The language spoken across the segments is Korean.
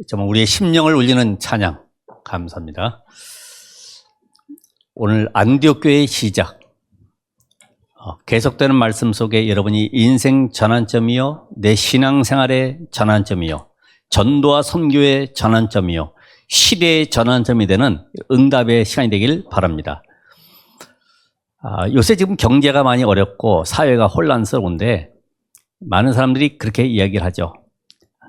정말 우리의 심령을 울리는 찬양 감사합니다. 오늘 안디옥 교회의 시작, 계속되는 말씀 속에 여러분이 인생 전환점이요, 내 신앙생활의 전환점이요, 전도와 선교의 전환점이요, 시대의 전환점이 되는 응답의 시간이 되길 바랍니다. 요새 지금 경제가 많이 어렵고 사회가 혼란스러운데 많은 사람들이 그렇게 이야기를 하죠.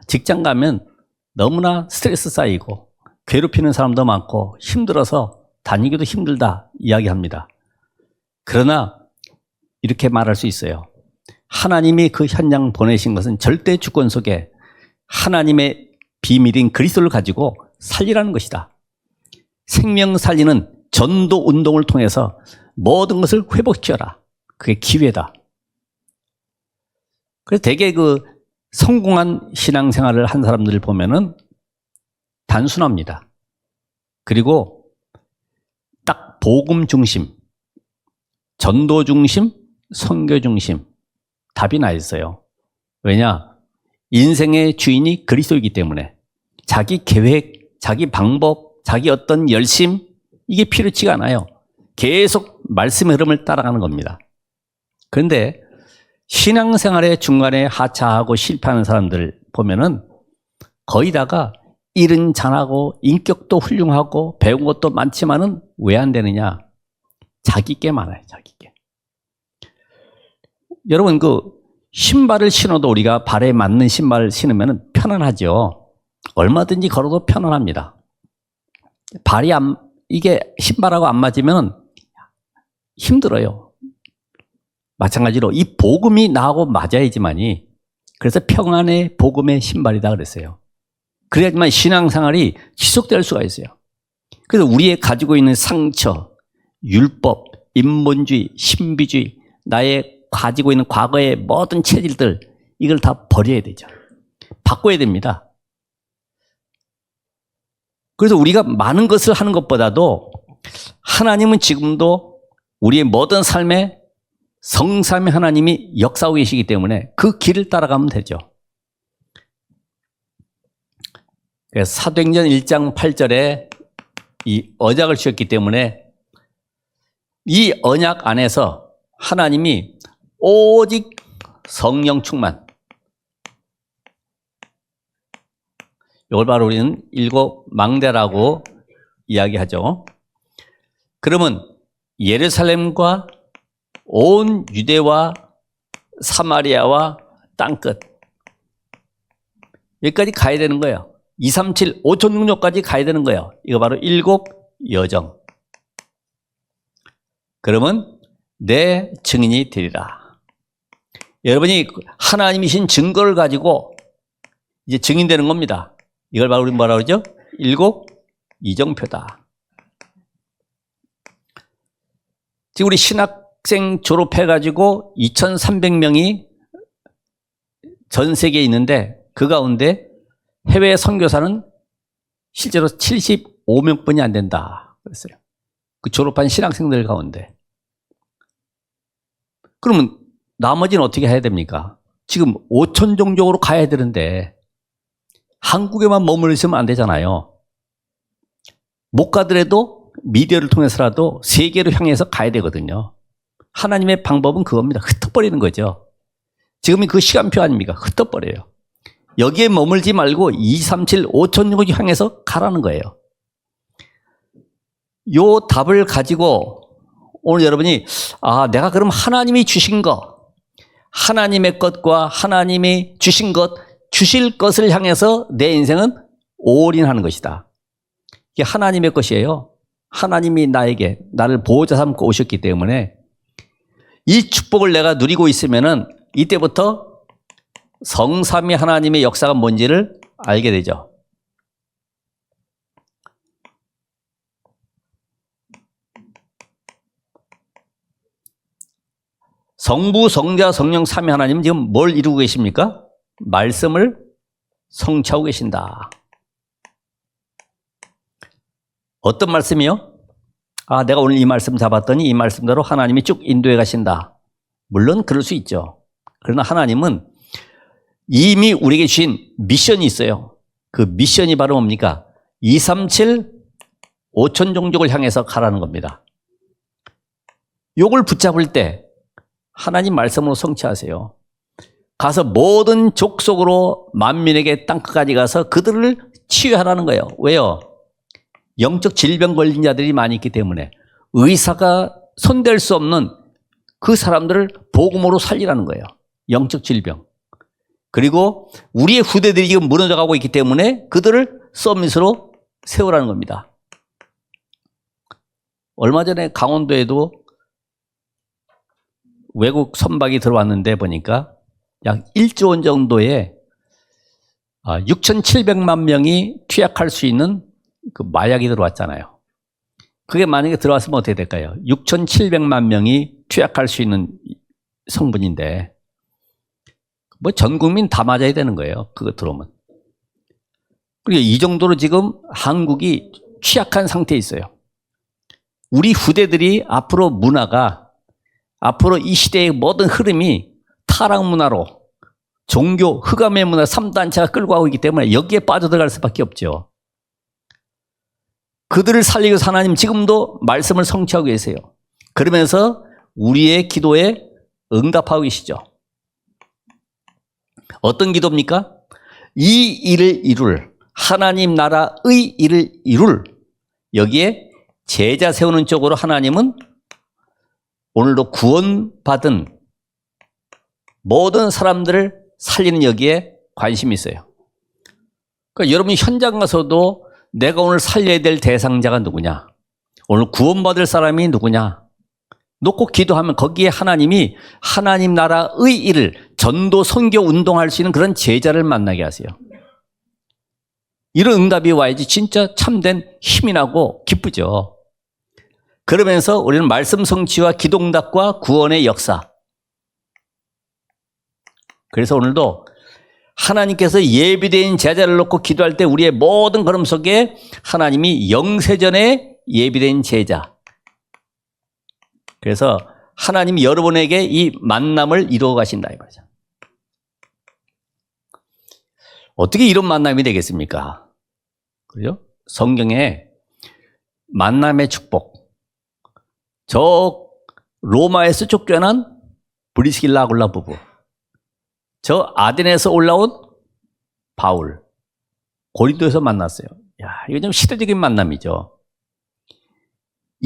직장 가면 너무나 스트레스 쌓이고 괴롭히는 사람도 많고 힘들어서 다니기도 힘들다 이야기합니다. 그러나 이렇게 말할 수 있어요. 하나님이 그 현장 보내신 것은 절대 주권 속에 하나님의 비밀인 그리스도를 가지고 살리라는 것이다. 생명 살리는 전도 운동을 통해서 모든 것을 회복시켜라. 그게 기회다. 그래서 되게 성공한 신앙생활을 한 사람들을 보면은 단순합니다. 그리고 딱 복음 중심, 전도 중심, 선교 중심, 답이 나 있어요. 왜냐? 인생의 주인이 그리스도이기 때문에 자기 계획, 자기 방법, 자기 어떤 열심, 이게 필요치가 않아요. 계속 말씀의 흐름을 따라가는 겁니다. 그런데 신앙생활의 중간에 하차하고 실패하는 사람들 보면은 거의 다가 일은 잘하고 인격도 훌륭하고 배운 것도 많지만은 왜 안 되느냐? 자기께 많아요, 자기께. 여러분, 신발을 신어도 우리가 발에 맞는 신발을 신으면 편안하죠. 얼마든지 걸어도 편안합니다. 이게 신발하고 안 맞으면 힘들어요. 마찬가지로 이 복음이 나하고 맞아야지만이, 그래서 평안의 복음의 신발이다 그랬어요. 그래야지만 신앙생활이 지속될 수가 있어요. 그래서 우리의 가지고 있는 상처, 율법, 인본주의, 신비주의, 나의 가지고 있는 과거의 모든 체질들, 이걸 다 버려야 되죠. 바꿔야 됩니다. 그래서 우리가 많은 것을 하는 것보다도 하나님은 지금도 우리의 모든 삶에 성삼위 하나님이 역사하고 계시기 때문에 그 길을 따라가면 되죠. 그래서 사도행전 1장 8절에 이 언약을 주셨기 때문에 이 언약 안에서 하나님이 오직 성령 충만, 이걸 바로 우리는 일곱 망대라고 이야기하죠. 그러면 예루살렘과 온 유대와 사마리아와 땅끝, 여기까지 가야 되는 거예요. 237, 5,600까지 가야 되는 거예요. 이거 바로 일곱 여정. 그러면 내 증인이 되리라. 여러분이 하나님이신 증거를 가지고 이제 증인되는 겁니다. 이걸 바로 우리 뭐라고 그러죠? 일곱 이정표다. 지금 우리 신학생 졸업해가지고 2,300명이 전 세계에 있는데 그 가운데 해외 선교사는 실제로 75명뿐이 안 된다 그랬어요. 그 졸업한 신학생들 가운데. 그러면 나머지는 어떻게 해야 됩니까? 지금 5천 종족으로 가야 되는데 한국에만 머물러 있으면 안 되잖아요. 못 가더라도 미디어를 통해서라도 세계로 향해서 가야 되거든요. 하나님의 방법은 그겁니다. 흩어버리는 거죠. 지금이 그 시간표 아닙니까? 흩어버려요. 여기에 머물지 말고 237, 5천 종족을 향해서 가라는 거예요. 요 답을 가지고 오늘 여러분이 내가 그럼 하나님이 주신 거, 하나님의 것과 하나님이 주신 것, 주실 것을 향해서 내 인생은 올인하는 것이다. 이게 하나님의 것이에요. 하나님이 나를 보호자 삼고 오셨기 때문에 이 축복을 내가 누리고 있으면은 이때부터 성삼위 하나님의 역사가 뭔지를 알게 되죠. 성부, 성자, 성령 삼위 하나님은 지금 뭘 이루고 계십니까? 말씀을 성취하고 계신다. 어떤 말씀이요? 내가 오늘 이 말씀 잡았더니 이 말씀대로 하나님이 쭉 인도해 가신다. 물론 그럴 수 있죠. 그러나 하나님은 이미 우리에게 주신 미션이 있어요. 그 미션이 바로 뭡니까? 237 5천 종족을 향해서 가라는 겁니다. 요걸 붙잡을 때 하나님 말씀으로 성취하세요. 가서 모든 족속으로 만민에게 땅끝까지 가서 그들을 치유하라는 거예요. 왜요? 영적 질병 걸린 자들이 많이 있기 때문에 의사가 손댈 수 없는 그 사람들을 복음으로 살리라는 거예요. 영적 질병. 그리고 우리의 후대들이 지금 무너져가고 있기 때문에 그들을 서밋으로 세우라는 겁니다. 얼마 전에 강원도에도 외국 선박이 들어왔는데 보니까 약 1조 원 정도의 6,700만 명이 투약할 수 있는 그 마약이 들어왔잖아요. 그게 만약에 들어왔으면 어떻게 될까요? 6,700만 명이 투약할 수 있는 성분인데 뭐 전 국민 다 맞아야 되는 거예요. 그거 들어오면. 그리고 이 정도로 지금 한국이 취약한 상태에 있어요. 우리 후대들이 앞으로 문화가 앞으로 이 시대의 모든 흐름이 타락 문화로 종교, 흑암의 문화 3단체가 끌고 가고 있기 때문에 여기에 빠져들어갈 수밖에 없죠. 그들을 살리기 위해서 하나님 지금도 말씀을 성취하고 계세요. 그러면서 우리의 기도에 응답하고 계시죠. 어떤 기도입니까? 이 일을 이룰, 하나님 나라의 일을 이룰, 여기에 제자 세우는 쪽으로 하나님은 오늘도 구원받은 모든 사람들을 살리는 여기에 관심이 있어요. 그러니까 여러분이 현장 가서도 내가 오늘 살려야 될 대상자가 누구냐? 오늘 구원받을 사람이 누구냐? 놓고 기도하면 거기에 하나님이 하나님 나라의 일을 전도 선교 운동할 수 있는 그런 제자를 만나게 하세요. 이런 응답이 와야지 진짜 참된 힘이 나고 기쁘죠. 그러면서 우리는 말씀 성취와 기도 응답과 구원의 역사. 그래서 오늘도 하나님께서 예비된 제자를 놓고 기도할 때 우리의 모든 걸음 속에 하나님이 영세전에 예비된 제자. 그래서 하나님이 여러분에게 이 만남을 이루어 가신다 이 말이죠. 어떻게 이런 만남이 되겠습니까? 그죠? 성경에 만남의 축복. 저 로마에서 쫓겨난 브리스길라 아굴라 부부. 저 아덴에서 올라온 바울. 고린도에서 만났어요. 야, 이거 좀 시대적인 만남이죠.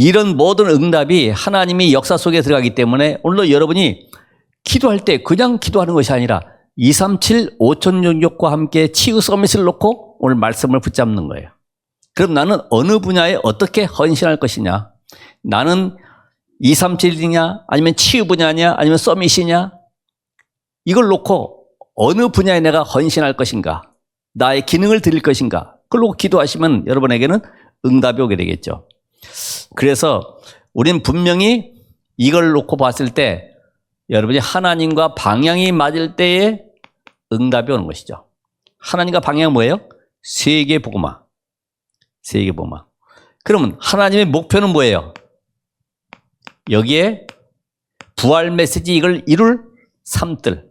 이런 모든 응답이 하나님의 역사 속에 들어가기 때문에 오늘도 여러분이 기도할 때 그냥 기도하는 것이 아니라 237 5천 종족과 함께 치유 서밋을 놓고 오늘 말씀을 붙잡는 거예요. 그럼 나는 어느 분야에 어떻게 헌신할 것이냐? 나는 237이냐? 아니면 치유 분야냐? 아니면 서밋이냐? 이걸 놓고 어느 분야에 내가 헌신할 것인가? 나의 기능을 드릴 것인가? 그걸 놓고 기도하시면 여러분에게는 응답이 오게 되겠죠. 그래서 우리는 분명히 이걸 놓고 봤을 때 여러분이 하나님과 방향이 맞을 때에 응답이 오는 것이죠. 하나님과 방향은 뭐예요? 세계 복음화. 세계 복음화. 그러면 하나님의 목표는 뭐예요? 여기에 부활 메시지 이걸 이룰 삶들.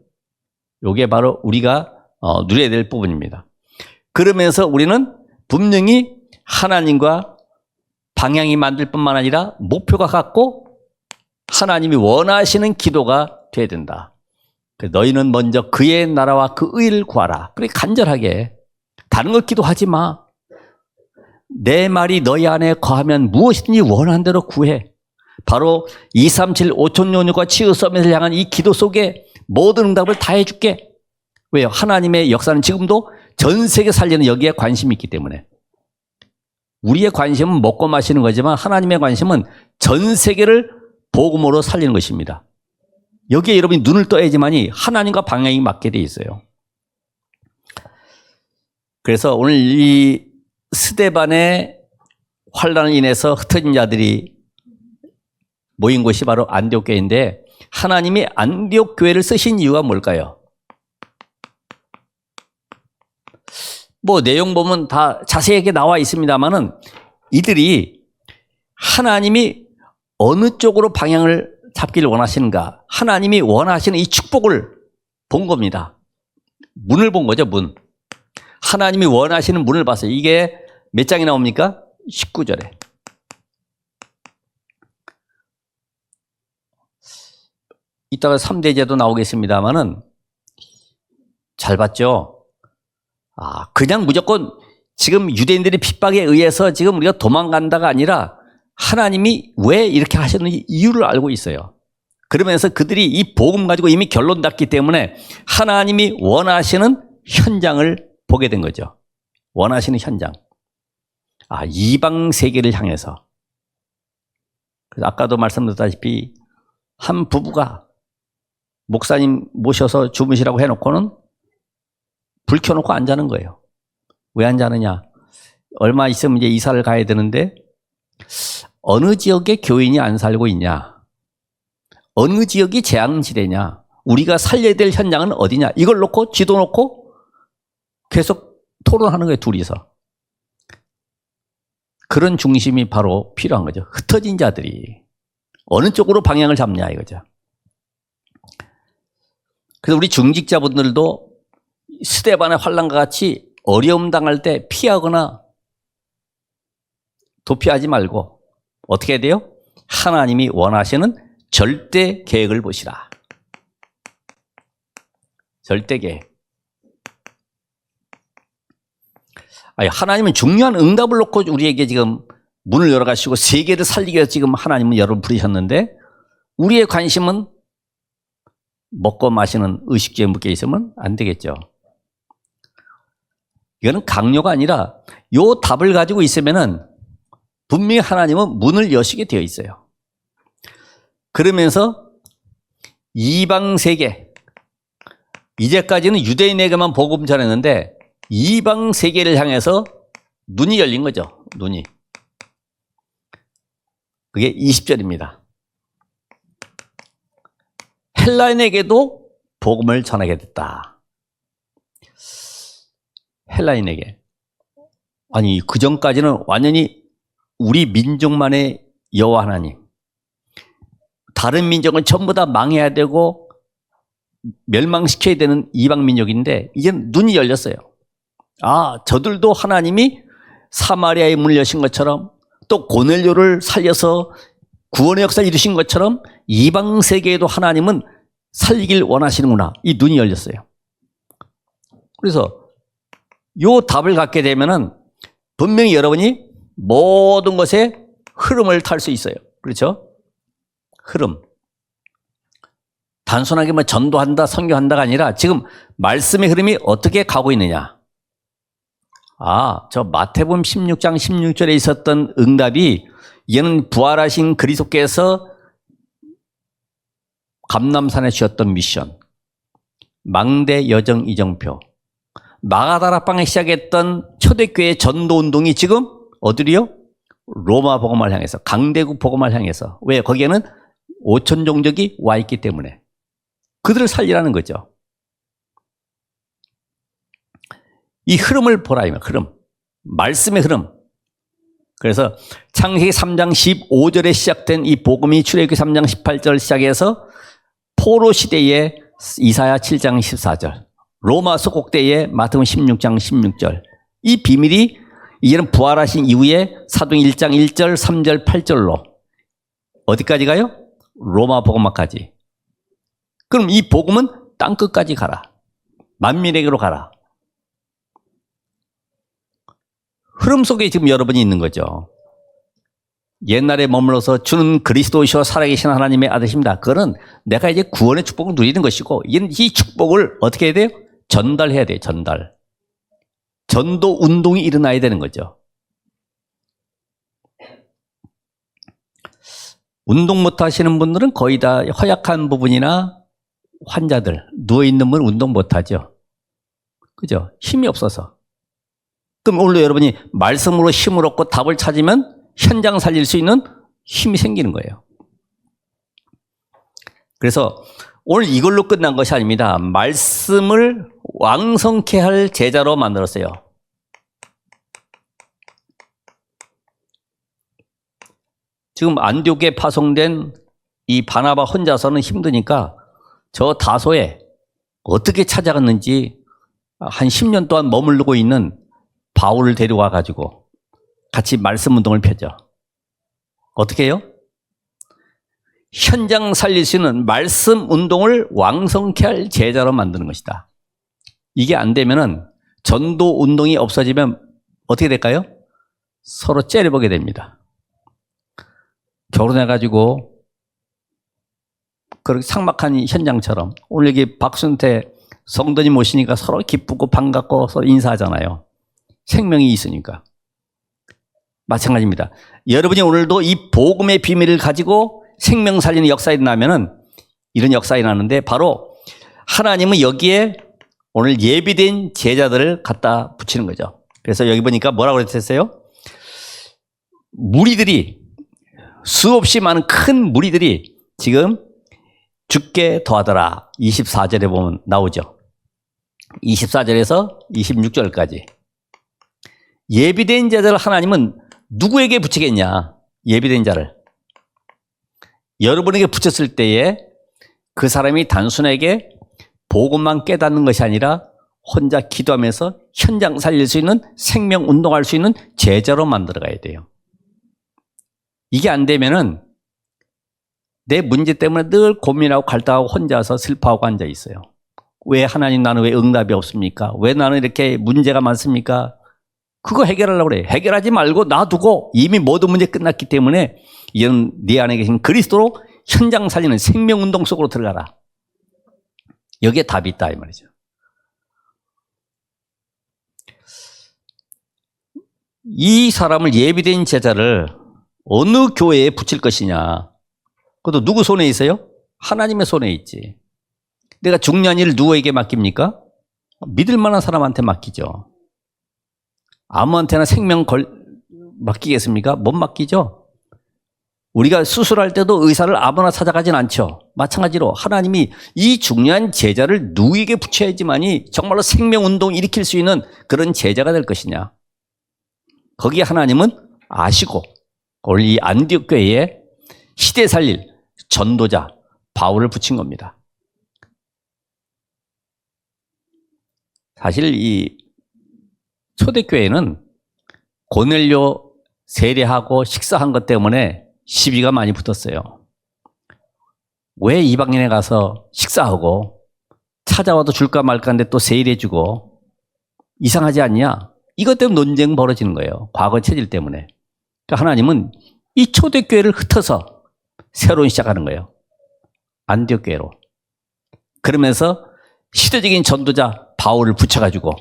이게 바로 우리가 누려야 될 부분입니다. 그러면서 우리는 분명히 하나님과 방향이 만들 뿐만 아니라 목표가 같고 하나님이 원하시는 기도가 돼야 된다. 너희는 먼저 그의 나라와 그 의를 구하라. 그렇게 간절하게. 다른 거 기도하지 마. 내 말이 너희 안에 거하면 무엇이든지 원하는 대로 구해. 바로 237 5천 종족과 치유 서밋을 향한 이 기도 속에 모든 응답을 다 해줄게. 왜요? 하나님의 역사는 지금도 전 세계 살리는 여기에 관심이 있기 때문에. 우리의 관심은 먹고 마시는 거지만 하나님의 관심은 전 세계를 복음으로 살리는 것입니다. 여기에 여러분이 눈을 떠야지만이 하나님과 방향이 맞게 돼 있어요. 그래서 오늘 이 스데반의 환란을 인해서 흩어진 자들이 모인 곳이 바로 안디옥 교회인데 하나님이 안디옥 교회를 쓰신 이유가 뭘까요? 뭐 내용 보면 다 자세하게 나와 있습니다만은 이들이 하나님이 어느 쪽으로 방향을 잡기를 원하시는가? 하나님이 원하시는 이 축복을 본 겁니다. 문을 본 거죠, 문. 하나님이 원하시는 문을 봤어요. 이게 몇 장이 나옵니까? 19절에. 이따가 3대제도 나오겠습니다만은 잘 봤죠? 그냥 무조건 지금 유대인들의 핍박에 의해서 지금 우리가 도망간다가 아니라 하나님이 왜 이렇게 하셨는지 이유를 알고 있어요. 그러면서 그들이 이 복음 가지고 이미 결론 났기 때문에 하나님이 원하시는 현장을 보게 된 거죠. 원하시는 현장. 이방 세계를 향해서. 그래서 아까도 말씀드렸다시피 한 부부가 목사님 모셔서 주무시라고 해놓고는 불 켜놓고 안 자는 거예요. 왜 안 자느냐? 얼마 있으면 이제 이사를 가야 되는데 어느 지역에 교인이 안 살고 있냐? 어느 지역이 재앙지대냐? 우리가 살려야 될 현장은 어디냐? 이걸 놓고 지도 놓고 계속 토론하는 거예요, 둘이서. 그런 중심이 바로 필요한 거죠. 흩어진 자들이 어느 쪽으로 방향을 잡냐 이거죠. 그래서 우리 중직자분들도 스데반의 환난과 같이 어려움 당할 때 피하거나 도피하지 말고 어떻게 해야 돼요? 하나님이 원하시는 절대 계획을 보시라. 절대 계획. 하나님은 중요한 응답을 놓고 우리에게 지금 문을 열어가시고 세계를 살리기 위해서 지금 하나님은 여러분 부르셨는데 우리의 관심은 먹고 마시는 의식주에 묶여 있으면 안 되겠죠. 이거는 강요가 아니라 요 답을 가지고 있으면은 분명히 하나님은 문을 여시게 되어 있어요. 그러면서 이방 세계, 이제까지는 유대인에게만 복음 전했는데 이방 세계를 향해서 눈이 열린 거죠. 눈이. 그게 20절입니다. 헬라인에게도 복음을 전하게 됐다. 헬라인에게. 아니, 그 전까지는 완전히 우리 민족만의 여호와 하나님. 다른 민족은 전부 다 망해야 되고 멸망시켜야 되는 이방 민족인데 이제는 눈이 열렸어요. 저들도 하나님이 사마리아의 문을 여신 것처럼 또 고넬료를 살려서 구원의 역사를 이루신 것처럼 이방 세계에도 하나님은 살리길 원하시는구나. 이 눈이 열렸어요. 그래서 요 답을 갖게 되면은 분명히 여러분이 모든 것에 흐름을 탈 수 있어요. 그렇죠? 흐름. 단순하게 전도한다, 선교한다가 아니라 지금 말씀의 흐름이 어떻게 가고 있느냐. 저 마태복음 16장 16절에 있었던 응답이 얘는 부활하신 그리스도께서 감람산에 주셨던 미션, 망대 여정 이정표, 마가다락방에 시작했던 초대교회 전도운동이 지금 어디요? 로마 복음을 향해서, 강대국 복음을 향해서. 왜? 거기에는 5천 종족이 와 있기 때문에 그들을 살리라는 거죠. 이 흐름을 보라, 이 흐름. 말씀의 흐름. 그래서 창세기 3장 15절에 시작된 이 복음이 출애굽기 3장 18절 시작해서 포로 시대에 이사야 7장 14절, 로마서 곡대에 마태복음 16장 16절. 이 비밀이 이제는 부활하신 이후에 사도행 1장 1절, 3절, 8절로 어디까지 가요? 로마 복음화까지. 그럼 이 복음은 땅끝까지 가라. 만민에게로 가라. 흐름 속에 지금 여러분이 있는 거죠. 옛날에 머물러서 주는 그리스도이시와 살아계신 하나님의 아들입니다. 그거는 내가 이제 구원의 축복을 누리는 것이고, 이 축복을 어떻게 해야 돼요? 전달해야 돼요. 전달. 전도 운동이 일어나야 되는 거죠. 운동 못 하시는 분들은 거의 다 허약한 부분이나 환자들, 누워있는 분 운동 못 하죠. 그죠? 힘이 없어서. 그럼 오늘 여러분이 말씀으로 힘을 얻고 답을 찾으면 현장 살릴 수 있는 힘이 생기는 거예요. 그래서 오늘 이걸로 끝난 것이 아닙니다. 말씀을 왕성케 할 제자로 만들었어요. 지금 안디옥에 파송된 이 바나바 혼자서는 힘드니까 저 다소에 어떻게 찾아갔는지 한 10년 동안 머무르고 있는 바울을 데려와 가지고 같이 말씀 운동을 펴죠. 어떻게 해요? 현장 살릴 수 있는 말씀 운동을 왕성케 할 제자로 만드는 것이다. 이게 안 되면은 전도 운동이 없어지면 어떻게 될까요? 서로 째려보게 됩니다. 결혼해가지고 그렇게 삭막한 현장처럼 오늘 여기 박순태 성도님 모시니까 서로 기쁘고 반갑고 서로 인사하잖아요. 생명이 있으니까. 마찬가지입니다. 여러분이 오늘도 이 복음의 비밀을 가지고 생명 살리는 역사가 일어나면은 이런 역사가 일어나는데 바로 하나님은 여기에 오늘 예비된 제자들을 갖다 붙이는 거죠. 그래서 여기 보니까 뭐라고 그랬어요? 무리들이 수없이 많은 큰 무리들이 지금 죽게 더하더라. 24절에 보면 나오죠. 24절에서 26절까지. 예비된 제자를 하나님은 누구에게 붙이겠냐? 예비된 자를. 여러분에게 붙였을 때에 그 사람이 단순하게 복음만 깨닫는 것이 아니라 혼자 기도하면서 현장 살릴 수 있는 생명 운동할 수 있는 제자로 만들어 가야 돼요. 이게 안 되면은 내 문제 때문에 늘 고민하고 갈등하고 혼자서 슬퍼하고 앉아 있어요. 왜 하나님 나는 왜 응답이 없습니까? 왜 나는 이렇게 문제가 많습니까? 그거 해결하려고 그래. 해결하지 말고 놔두고 이미 모든 문제 끝났기 때문에 이런 네 안에 계신 그리스도로 현장 살리는 생명운동 속으로 들어가라. 여기에 답이 있다 이 말이죠. 이 사람을 예비된 제자를 어느 교회에 붙일 것이냐. 그것도 누구 손에 있어요? 하나님의 손에 있지. 내가 중요한 일을 누구에게 맡깁니까? 믿을 만한 사람한테 맡기죠. 아무한테나 생명 맡기겠습니까? 못 맡기죠. 우리가 수술할 때도 의사를 아무나 찾아가진 않죠. 마찬가지로 하나님이 이 중요한 제자를 누구에게 붙여야지만이 정말로 생명운동을 일으킬 수 있는 그런 제자가 될 것이냐. 거기에 하나님은 아시고 오늘 이 안디옥 교회에 시대 살릴 전도자 바울을 붙인 겁니다. 사실 이 초대교회는 고넬료 세례하고 식사한 것 때문에 시비가 많이 붙었어요. 왜 이방인에 가서 식사하고 찾아와도 줄까 말까 하는데 또 세일해주고 이상하지 않냐? 이것 때문에 논쟁 벌어지는 거예요. 과거 체질 때문에. 그러니까 하나님은 이 초대교회를 흩어서 새로운 시작하는 거예요. 안디옥 교회로. 그러면서 시대적인 전도자 바울을 붙여가지고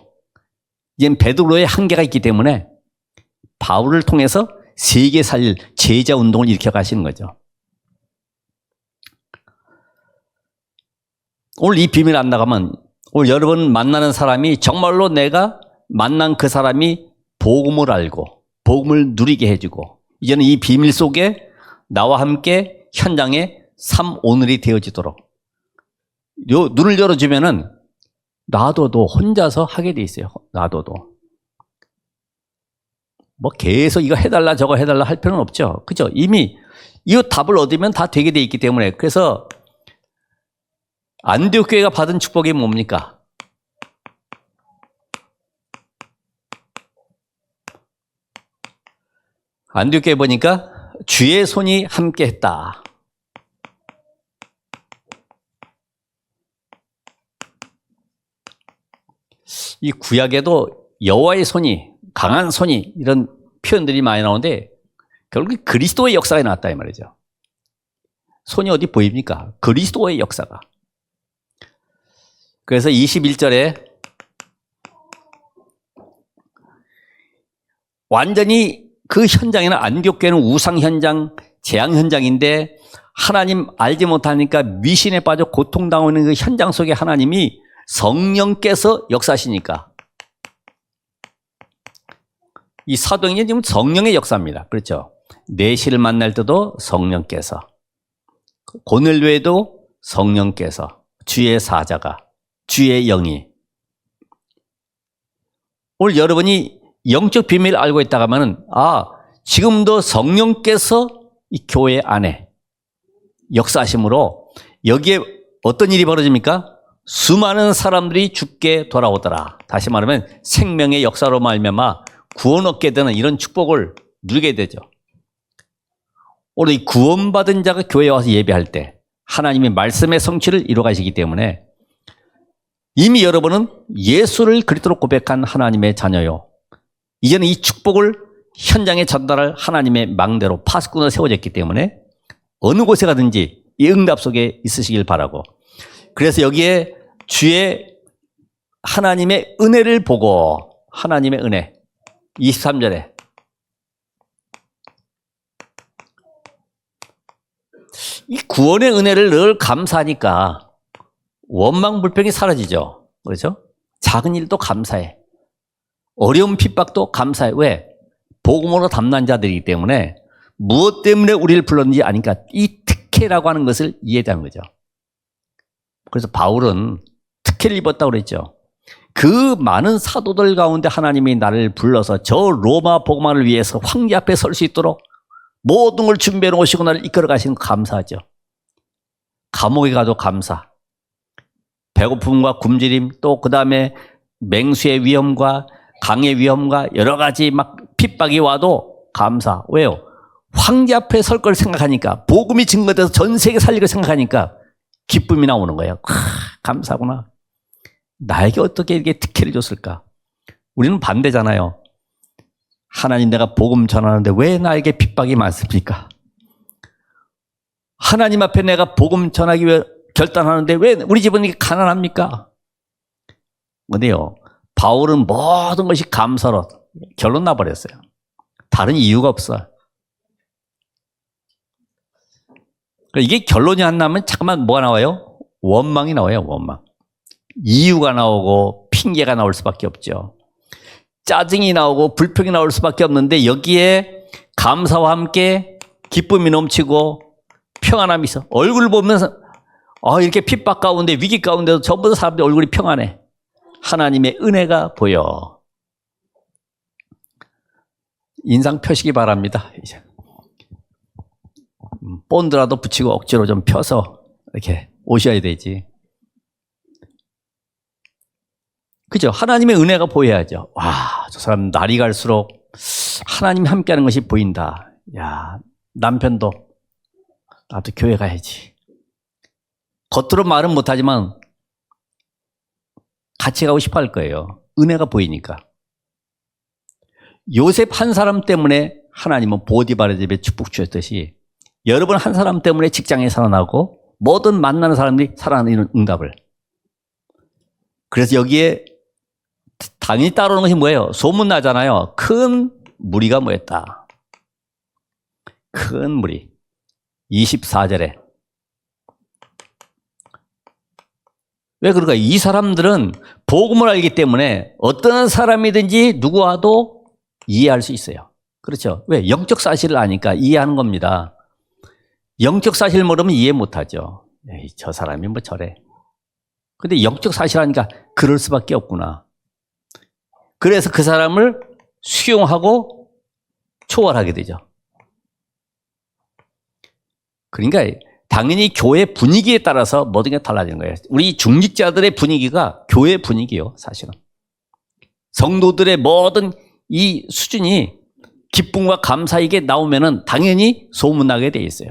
이젠 베드로의 한계가 있기 때문에 바울을 통해서 세계 살릴 제자 운동을 일으켜 가시는 거죠. 오늘 이 비밀 안 나가면 오늘 여러분 만나는 사람이 정말로 내가 만난 그 사람이 복음을 알고 복음을 누리게 해주고 이제는 이 비밀 속에 나와 함께 현장에 삶 오늘이 되어지도록 눈을 열어주면은 놔둬도 혼자서 하게 돼 있어요. 놔둬도. 뭐 계속 이거 해달라 저거 해달라 할 필요는 없죠. 그죠? 이미 이 답을 얻으면 다 되게 돼 있기 때문에. 그래서 안디옥 교회가 받은 축복이 뭡니까? 안디옥 교회 보니까 주의 손이 함께 했다. 이 구약에도 여호와의 손이 강한 손이 이런 표현들이 많이 나오는데 결국 그리스도의 역사가 나왔다 이 말이죠. 손이 어디 보입니까? 그리스도의 역사가. 그래서 21절에 완전히 그 현장에는 안디옥 교회는 우상 현장, 재앙 현장인데 하나님 알지 못하니까 미신에 빠져 고통당하고 있는 그 현장 속에 하나님이 성령께서 역사하시니까 이 사도행전은 지금 성령의 역사입니다. 그렇죠? 내시를 만날 때도 성령께서 고넬료에도 성령께서 주의 사자가 주의 영이 오늘 여러분이 영적 비밀을 알고 있다가 하면은 지금도 성령께서 이 교회 안에 역사하심으로 여기에 어떤 일이 벌어집니까? 수많은 사람들이 죽게 돌아오더라. 다시 말하면 생명의 역사로 말미암아 구원 얻게 되는 이런 축복을 누리게 되죠. 오늘 이 구원받은 자가 교회에 와서 예배할 때 하나님의 말씀의 성취를 이루어 가시기 때문에 이미 여러분은 예수를 그리스도로 고백한 하나님의 자녀요. 이제는 이 축복을 현장에 전달할 하나님의 망대로 파수꾼으로 세워졌기 때문에 어느 곳에 가든지 이 응답 속에 있으시길 바라고, 그래서 여기에 주의 하나님의 은혜를 보고, 하나님의 은혜 23절에 이 구원의 은혜를 늘 감사하니까 원망 불평이 사라지죠. 그렇죠? 작은 일도 감사해. 어려운 핍박도 감사해. 왜? 복음으로 담난 자들이기 때문에 무엇 때문에 우리를 불렀는지 아니까 이 특혜라고 하는 것을 이해하는 거죠. 그래서 바울은 특혜를 입었다고 그랬죠. 그 많은 사도들 가운데 하나님이 나를 불러서 저 로마 복음화를 위해서 황제 앞에 설 수 있도록 모든 걸 준비해 놓으시고 나를 이끌어 가시는 거 감사하죠. 감옥에 가도 감사. 배고픔과 굶주림, 또 그 다음에 맹수의 위험과 강의 위험과 여러 가지 막 핍박이 와도 감사. 왜요? 황제 앞에 설 걸 생각하니까, 복음이 증거돼서 전 세계 살릴 걸 생각하니까 기쁨이 나오는 거예요. 감사구나. 나에게 어떻게 이렇게 특혜를 줬을까? 우리는 반대잖아요. 하나님, 내가 복음 전하는데 왜 나에게 핍박이 많습니까? 하나님 앞에 내가 복음 전하기 위해 결단하는데 왜 우리 집은 이렇게 가난합니까? 어디요? 바울은 모든 것이 감사로 결론 나버렸어요. 다른 이유가 없어. 이게 결론이 안 나면 잠깐만 뭐가 나와요? 원망이 나와요. 원망. 이유가 나오고 핑계가 나올 수밖에 없죠. 짜증이 나오고 불평이 나올 수밖에 없는데 여기에 감사와 함께 기쁨이 넘치고 평안함이 있어. 얼굴 보면서 이렇게 핍박 가운데 위기 가운데도 전부 다 사람들 얼굴이 평안해. 하나님의 은혜가 보여. 인상 펴시기 바랍니다. 이제 본드라도 붙이고 억지로 좀 펴서 이렇게 오셔야 되지. 그죠? 하나님의 은혜가 보여야죠. 와, 저 사람 날이 갈수록 하나님이 함께하는 것이 보인다. 야, 남편도 나도 교회 가야지. 겉으로 말은 못하지만 같이 가고 싶어 할 거예요. 은혜가 보이니까. 요셉 한 사람 때문에 하나님은 보디바르 집에 축복 주셨듯이 여러분 한 사람 때문에 직장에 살아나고 모든 만나는 사람들이 살아나는 응답을. 그래서 여기에 당연히 따라오는 것이 뭐예요? 소문나잖아요. 큰 무리가 모였다. 큰 무리. 24절에. 왜 그럴까? 이 사람들은 복음을 알기 때문에 어떤 사람이든지 누구와도 이해할 수 있어요. 그렇죠? 왜? 영적 사실을 아니까 이해하는 겁니다. 영적 사실 모르면 이해 못하죠. 에이, 저 사람이 뭐 저래. 근데 영적 사실 하니까 그럴 수밖에 없구나. 그래서 그 사람을 수용하고 초월하게 되죠. 그러니까 당연히 교회 분위기에 따라서 모든 게 달라지는 거예요. 우리 중직자들의 분위기가 교회 분위기예요, 사실은. 성도들의 모든 이 수준이 기쁨과 감사 이게 나오면은 당연히 소문나게 돼 있어요.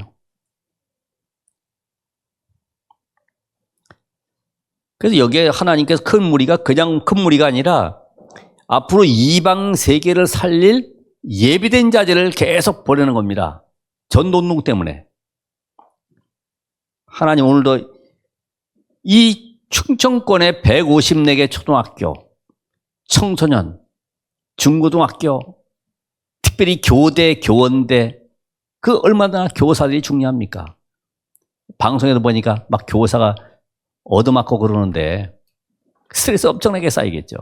그래서 여기에 하나님께서 큰 무리가 그냥 큰 무리가 아니라 앞으로 이방 세계를 살릴 예비된 자들을 계속 보내는 겁니다. 전도운동 때문에. 하나님 오늘도 이 충청권의 154개 초등학교, 청소년, 중고등학교, 특별히 교대, 교원대, 그 얼마나 교사들이 중요합니까? 방송에도 보니까 막 교사가 얻어맞고 그러는데 스트레스 엄청나게 쌓이겠죠.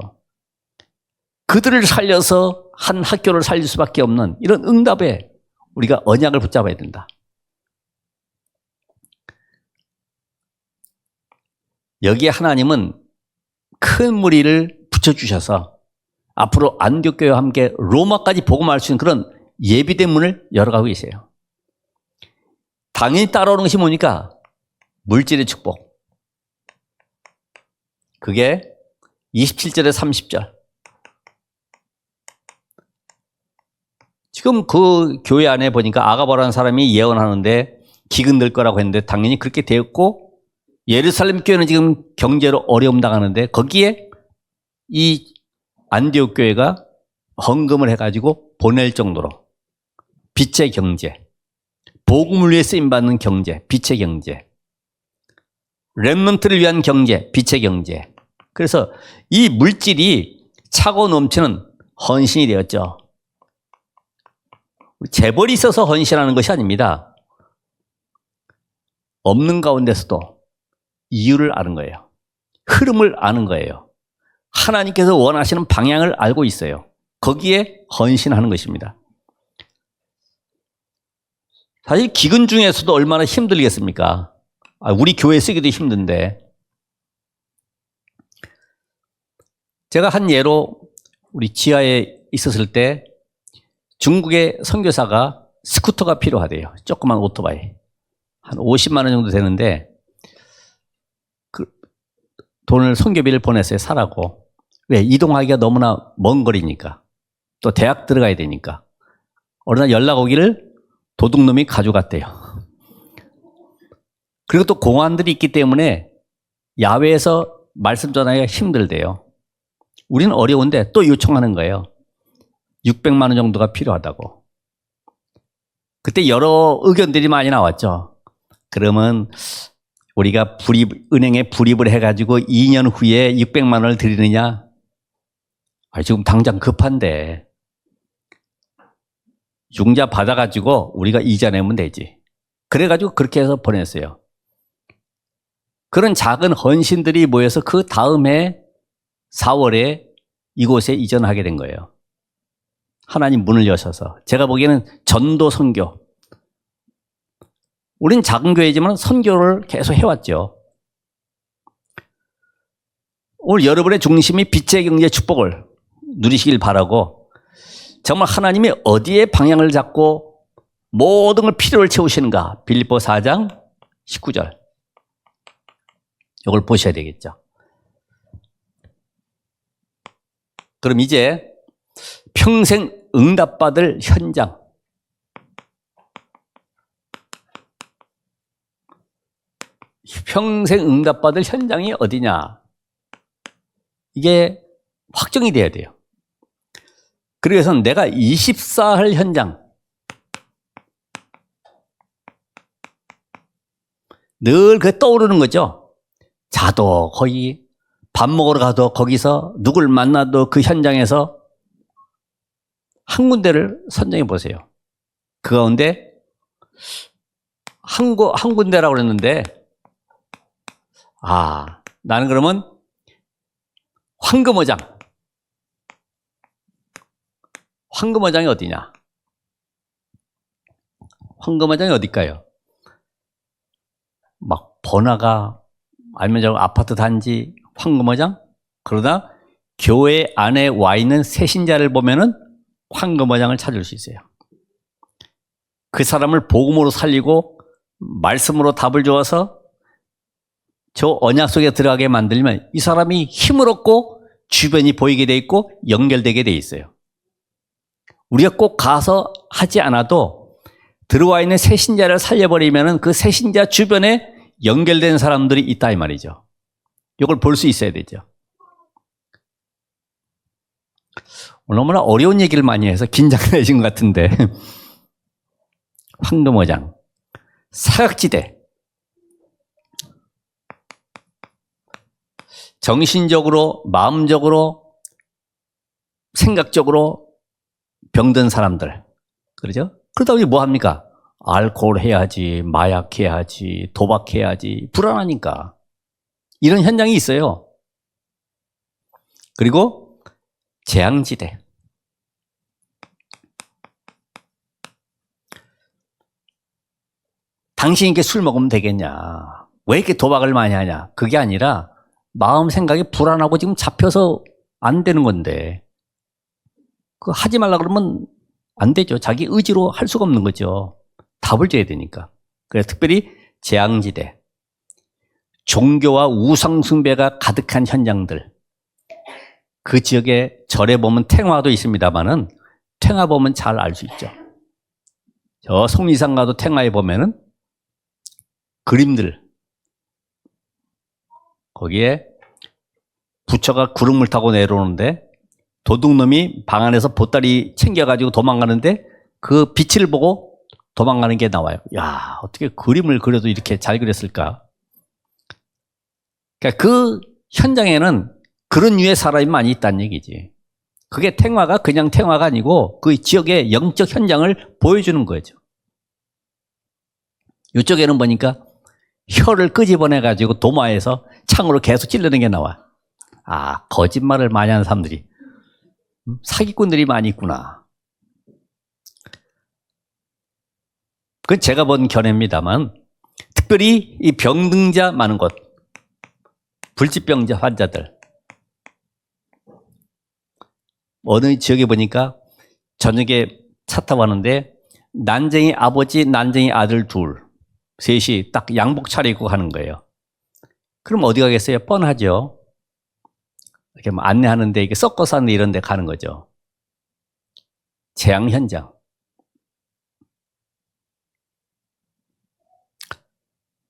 그들을 살려서 한 학교를 살릴 수밖에 없는 이런 응답에 우리가 언약을 붙잡아야 된다. 여기에 하나님은 큰 무리를 붙여주셔서 앞으로 안디옥교회와 함께 로마까지 복음할 수 있는 그런 예비된 문을 열어가고 계세요. 당연히 따라오는 것이 뭡니까? 물질의 축복. 그게 27절에 30절. 지금 그 교회 안에 보니까 아가보라는 사람이 예언하는데 기근될 거라고 했는데 당연히 그렇게 되었고, 예루살렘 교회는 지금 경제로 어려움 당하는데 거기에 이 안디옥 교회가 헌금을 해가지고 보낼 정도로 빛의 경제, 복음을 위해 쓰임받는 경제, 빛의 경제, 렘넌트를 위한 경제, 빛의 경제. 그래서 이 물질이 차고 넘치는 헌신이 되었죠. 재벌이 있어서 헌신하는 것이 아닙니다. 없는 가운데서도 이유를 아는 거예요. 흐름을 아는 거예요. 하나님께서 원하시는 방향을 알고 있어요. 거기에 헌신하는 것입니다. 사실 기근 중에서도 얼마나 힘들겠습니까? 우리 교회 쓰기도 힘든데. 제가 한 예로 우리 지하에 있었을 때 중국의 선교사가 스쿠터가 필요하대요. 조그만 오토바이. 한 50만 원 정도 되는데 그 돈을 선교비를 보냈어요. 사라고. 왜? 이동하기가 너무나 먼 거리니까. 또 대학 들어가야 되니까. 어느 날 연락 오기를 도둑놈이 가져갔대요. 그리고 또 공안들이 있기 때문에 야외에서 말씀 전하기가 힘들대요. 우리는 어려운데 또 요청하는 거예요. 600만 원 정도가 필요하다고. 그때 여러 의견들이 많이 나왔죠. 그러면 우리가 은행에 불입을 해가지고 2년 후에 600만 원을 드리느냐? 지금 당장 급한데 융자 받아가지고 우리가 이자 내면 되지. 그래가지고 그렇게 해서 보냈어요. 그런 작은 헌신들이 모여서 그 다음 해 4월에 이곳에 이전하게 된 거예요. 하나님 문을 여셔서. 제가 보기에는 전도 선교. 우린 작은 교회지만 선교를 계속 해왔죠. 오늘 여러분의 중심이 빛의 경제 축복을 누리시길 바라고, 정말 하나님이 어디에 방향을 잡고 모든 걸 필요를 채우시는가. 빌립보 4장 19절. 이걸 보셔야 되겠죠. 그럼 이제 평생 응답받을 현장. 평생 응답받을 현장이 어디냐. 이게 확정이 돼야 돼요. 그래서 내가 24할 현장. 늘 그게 떠오르는 거죠. 자도 거기 밥 먹으러 가도 거기서 누굴 만나도 그 현장에서 한 군데를 선정해 보세요. 그 가운데 한 군데라고 그랬는데, 나는 그러면 황금어장. 황금어장이 어디냐? 황금어장이 어딜까요? 막 번화가, 아니면 저 아파트 단지, 황금어장? 그러다 교회 안에 와 있는 새신자를 보면은 황금어장을 찾을 수 있어요. 그 사람을 복음으로 살리고 말씀으로 답을 주어서 저 언약 속에 들어가게 만들면 이 사람이 힘을 얻고 주변이 보이게 돼 있고 연결되게 돼 있어요. 우리가 꼭 가서 하지 않아도 들어와 있는 새신자를 살려버리면 그 새신자 주변에 연결된 사람들이 있다 이 말이죠. 이걸 볼 수 있어야 되죠. 오늘 너무나 어려운 얘기를 많이 해서 긴장되신 것 같은데 황금어장, 사각지대. 정신적으로, 마음적으로, 생각적으로 병든 사람들. 그러죠? 그러다 보니 뭐 합니까? 알코올 해야지, 마약 해야지, 도박해야지, 불안하니까. 이런 현장이 있어요. 그리고 재앙지대. 당신이 이렇게 술 먹으면 되겠냐? 왜 이렇게 도박을 많이 하냐? 그게 아니라 마음 생각이 불안하고 지금 잡혀서 안 되는 건데, 그거 하지 말라 그러면 안 되죠. 자기 의지로 할 수가 없는 거죠. 답을 줘야 되니까. 그래서 특별히 재앙지대. 종교와 우상숭배가 가득한 현장들, 그 지역에 절에 보면 탱화도 있습니다만은 탱화 보면 잘 알 수 있죠. 저 속리산 가도 탱화에 보면은 그림들, 거기에 부처가 구름을 타고 내려오는데 도둑놈이 방 안에서 보따리 챙겨가지고 도망가는데 그 빛을 보고 도망가는 게 나와요. 야, 어떻게 그림을 그려도 이렇게 잘 그렸을까? 그러니까 그 현장에는 그런 류의 사람이 많이 있다는 얘기지. 그게 탱화가 그냥 탱화가 아니고 그 지역의 영적 현장을 보여주는 거죠. 이쪽에는 보니까 혀를 끄집어내가지고 도마에서 창으로 계속 찌르는 게 나와. 아, 거짓말을 많이 하는 사람들이, 사기꾼들이 많이 있구나. 그건 제가 본 견해입니다만, 특별히 이 병등자 많은 곳, 불치병자 환자들, 어느 지역에 보니까 저녁에 차 타고 가는데 난쟁이 아버지, 난쟁이 아들 둘, 셋이 딱 양복 차리고 가는 거예요. 그럼 어디 가겠어요? 뻔하죠. 이렇게 뭐 안내하는데 이게 섞어서 하는데 이런 데 가는 거죠. 재앙 현장.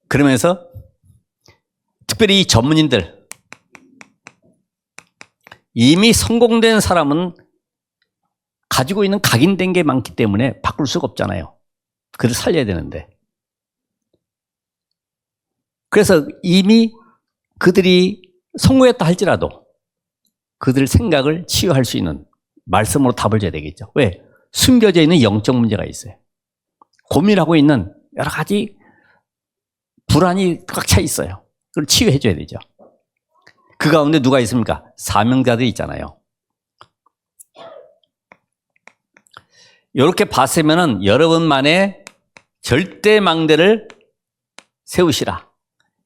그러면서 특별히 이 전문인들, 이미 성공된 사람은 가지고 있는 각인된 게 많기 때문에 바꿀 수가 없잖아요. 그를 살려야 되는데. 그래서 이미 그들이 성공했다 할지라도 그들 생각을 치유할 수 있는 말씀으로 답을 줘야 되겠죠. 왜? 숨겨져 있는 영적 문제가 있어요. 고민하고 있는 여러 가지 불안이 꽉 차 있어요. 그걸 치유해 줘야 되죠. 그 가운데 누가 있습니까? 사명자들이 있잖아요. 이렇게 봤으면은 여러분만의 절대 망대를 세우시라.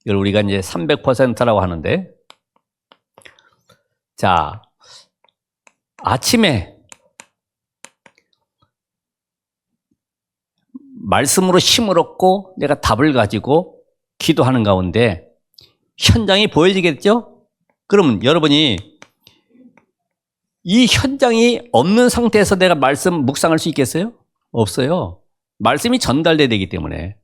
이걸 우리가 이제 300%라고 하는데, 자, 아침에 말씀으로 힘을 얻고 내가 답을 가지고 기도하는 가운데 현장이 보여지겠죠? 그러면 여러분이 이 현장이 없는 상태에서 내가 말씀 묵상할 수 있겠어요? 없어요. 말씀이 전달돼야 되기 때문에.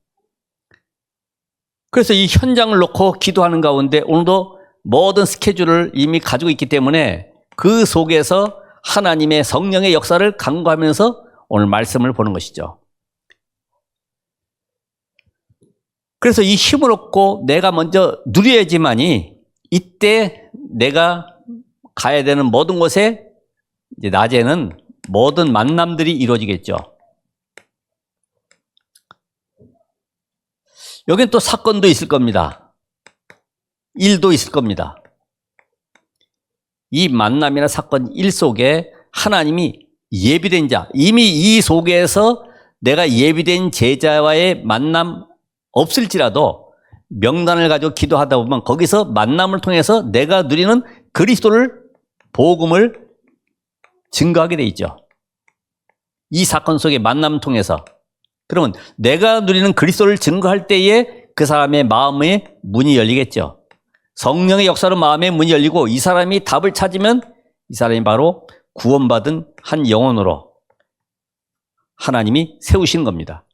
그래서 이 현장을 놓고 기도하는 가운데 오늘도 모든 스케줄을 이미 가지고 있기 때문에 그 속에서 하나님의 성령의 역사를 간구하면서 오늘 말씀을 보는 것이죠. 그래서 이 힘을 얻고 내가 먼저 누려야지만이 이때 내가 가야 되는 모든 곳에 이제 낮에는 모든 만남들이 이루어지겠죠. 여긴 또 사건도 있을 겁니다. 일도 있을 겁니다. 이 만남이나 사건 일 속에 하나님이 예비된 자, 이미 이 속에서 내가 예비된 제자와의 만남 없을지라도 명단을 가지고 기도하다 보면 거기서 만남을 통해서 내가 누리는 그리스도를, 복음을 증거하게 돼 있죠. 이 사건 속의 만남을 통해서. 그러면 내가 누리는 그리스도를 증거할 때에 그 사람의 마음의 문이 열리겠죠. 성령의 역사로 마음의 문이 열리고 이 사람이 답을 찾으면 이 사람이 바로 구원받은 한 영혼으로 하나님이 세우시는 겁니다.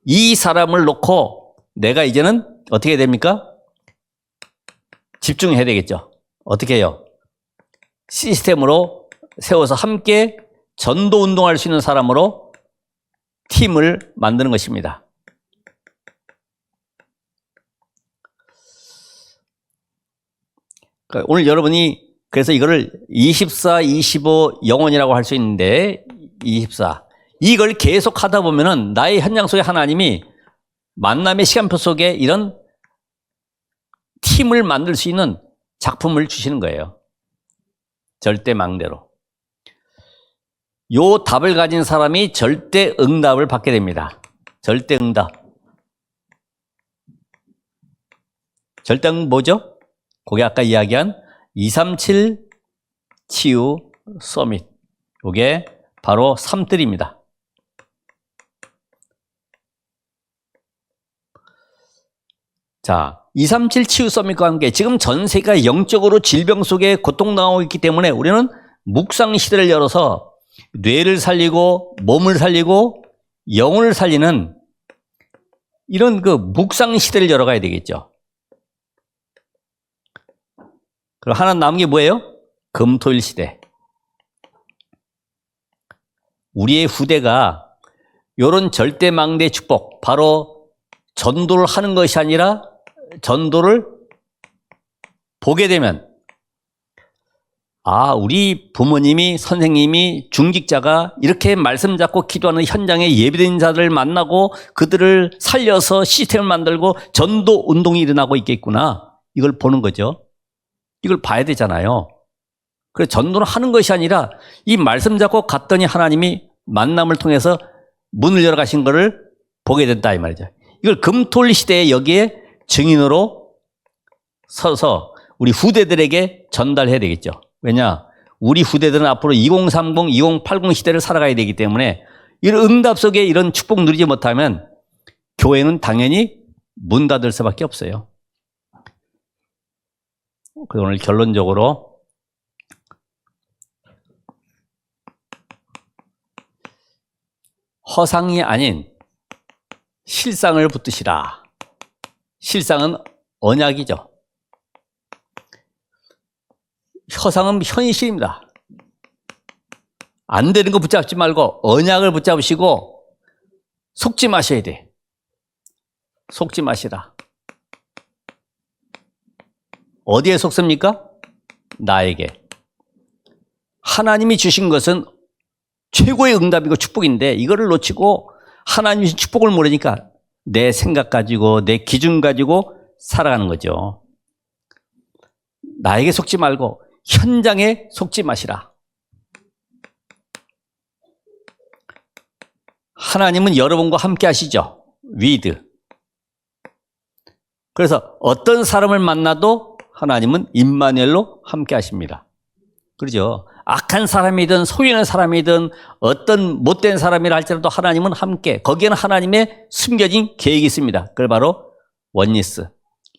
이 사람을 놓고 내가 이제는 어떻게 됩니까? 집중해야 되겠죠. 어떻게 해요? 시스템으로 세워서 함께 전도 운동할 수 있는 사람으로 팀을 만드는 것입니다. 그러니까 오늘 여러분이 그래서 이거를 24, 25 영혼이라고 할 수 있는데 24 이걸 계속 하다 보면은 나의 현장 속에 하나님이 만남의 시간표 속에 이런 팀을 만들 수 있는 작품을 주시는 거예요. 절대 망대로. 요 답을 가진 사람이 절대 응답을 받게 됩니다. 절대 응답. 절대 응답 뭐죠? 그게 아까 이야기한 237 치유 서밋. 이게 바로 3들입니다. 자, 237 치유 서밋과 함께 지금 전 세계가 영적으로 질병 속에 고통당하고 있기 때문에 우리는 묵상 시대를 열어서 뇌를 살리고 몸을 살리고 영혼을 살리는 이런 그 묵상 시대를 열어가야 되겠죠. 그럼 하나 남은 게 뭐예요? 금토일 시대. 우리의 후대가 이런 절대망대 축복, 바로 전도를 하는 것이 아니라 전도를 보게 되면, 아, 우리 부모님이, 선생님이, 중직자가 이렇게 말씀 잡고 기도하는 현장에 예비된 자들을 만나고 그들을 살려서 시스템을 만들고 전도 운동이 일어나고 있겠구나. 이걸 보는 거죠. 이걸 봐야 되잖아요. 그래서 전도를 하는 것이 아니라 이 말씀 잡고 갔더니 하나님이 만남을 통해서 문을 열어가신 것을 보게 된다 이 말이죠. 이걸 금토일 시대에 여기에 증인으로 서서 우리 후대들에게 전달해야 되겠죠. 왜냐? 우리 후대들은 앞으로 2030, 2080 시대를 살아가야 되기 때문에 이런 응답 속에 이런 축복 누리지 못하면 교회는 당연히 문 닫을 수밖에 없어요. 그래서 오늘 결론적으로 허상이 아닌 실상을 붙드시라. 실상은 언약이죠. 허상은 현실입니다. 안 되는 거 붙잡지 말고 언약을 붙잡으시고 속지 마셔야 돼. 속지 마시라. 어디에 속습니까? 나에게. 하나님이 주신 것은 최고의 응답이고 축복인데 이거를 놓치고 하나님이 주신 축복을 모르니까 내 생각 가지고 내 기준 가지고 살아가는 거죠. 나에게 속지 말고 현장에 속지 마시라. 하나님은 여러분과 함께 하시죠. with. 그래서 어떤 사람을 만나도 하나님은 임마누엘로 함께 하십니다. 그렇죠? 악한 사람이든 소유하는 사람이든 어떤 못된 사람이라 할지라도 하나님은 함께, 거기에는 하나님의 숨겨진 계획이 있습니다. 그걸 바로 원리스.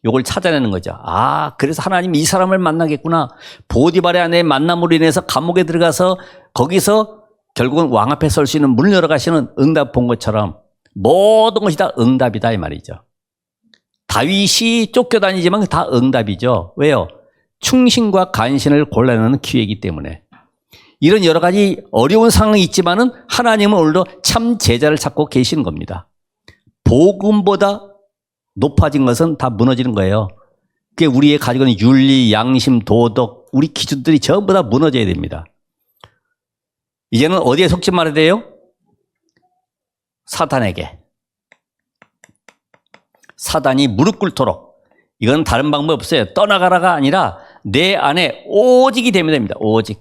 요걸 찾아내는 거죠. 아, 그래서 하나님이 이 사람을 만나겠구나. 보디발의 아내의 만남으로 인해서 감옥에 들어가서 거기서 결국은 왕 앞에 설 수 있는 문을 열어가시는 응답 본 것처럼 모든 것이 다 응답이다 이 말이죠. 다윗이 쫓겨다니지만 다 응답이죠. 왜요? 충신과 간신을 골라내는 기회이기 때문에. 이런 여러 가지 어려운 상황이 있지만은 하나님은 오늘도 참 제자를 찾고 계시는 겁니다. 복음보다 높아진 것은 다 무너지는 거예요. 그게 우리의 가지고 있는 윤리, 양심, 도덕, 우리 기준들이 전부 다 무너져야 됩니다. 이제는 어디에 속지 말아야 돼요? 사단에게. 사단이 무릎 꿇도록. 이건 다른 방법 없어요. 떠나가라가 아니라 내 안에 오직이 되면 됩니다. 오직.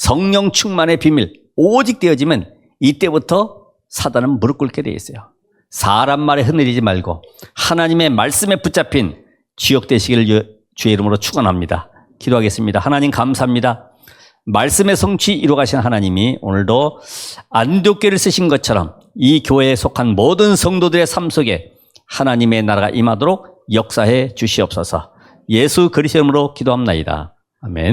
성령 충만의 비밀, 오직 되어지면 이때부터 사단은 무릎 꿇게 되어 있어요. 사람 말에 흔들리지 말고 하나님의 말씀에 붙잡힌 지역 되시기를 주의 이름으로 축원합니다. 기도하겠습니다. 하나님 감사합니다. 말씀의 성취 이루어가신 하나님이 오늘도 안디옥교회를 쓰신 것처럼 이 교회에 속한 모든 성도들의 삶 속에 하나님의 나라가 임하도록 역사해 주시옵소서. 예수 그리스도 이름으로 기도합나이다. 아멘.